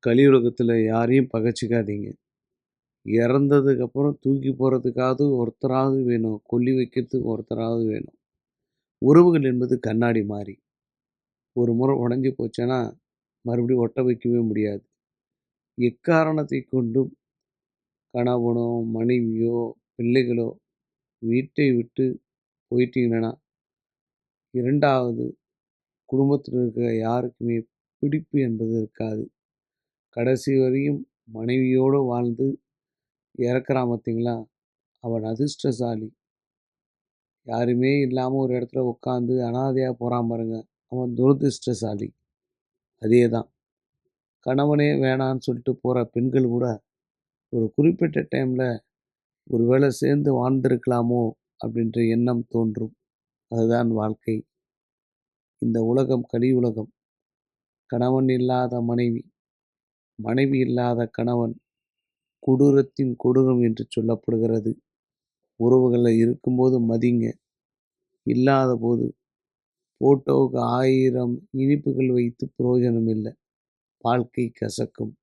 கலியுலகத்துல யாரையும் பகைச்சிக்காதீங்க. இறந்ததுக்கப்புறம் தூக்கி போடுறதுக்காவது ஒருத்தராவது வேணும். கொல்லி வைக்கிறதுக்கு ஒருத்தராவது வேணும். உறவுகள் என்பது கண்ணாடி மாரி. ஒரு முறை உடைஞ்சு போச்சுன்னா, மறுபடியும் ஒட்ட வைக்கவே முடியாது. எக்காரணத்தைக் கொண்டும் கணவனோ, மனைவியோ, பிள்ளைகளோ வீட்டை விட்டு போயிட்டீங்கன்னா, 2வது குடும்பத்தில இருக்கிற யாருக்குமே பிடிப்பு என்பது இருக்காது. கடைசி வரையும் மனைவியோடு வாழ்ந்து இறக்குறான் பார்த்தீங்களா, அவன் அதிர்ஷ்டசாலி. யாருமே இல்லாம ஒரு இடத்துல உட்காந்து அனாதையா போறான் பாருங்க, அவன் துரதிர்ஷ்டசாலி. அதே தான். கணவனே வேணான்னு சொல்லிட்டு போற பெண்கள் கூட, ஒரு குறிப்பிட்ட டைம்ல ஒரு வேளை சேர்ந்து வாழ்ந்திருக்கலாமோ அப்படின்ற எண்ணம் தோன்றும். அதுதான் வாழ்க்கை. இந்த உலகம் கலியுலகம். கணவன் இல்லாத மனைவி, மனைவி இல்லாத கணவன் கொடூரத்தின் கொடூரம் என்று சொல்லப்படுகிறது. உறவுகள்ல இருக்கும்போது மதிங்க. இல்லாதபோது ஃபோட்டோவுக்கு 1000 இனிப்புகள் வைத்து பிரயோஜனம் இல்ல. வாழ்க்கை கசக்கும்.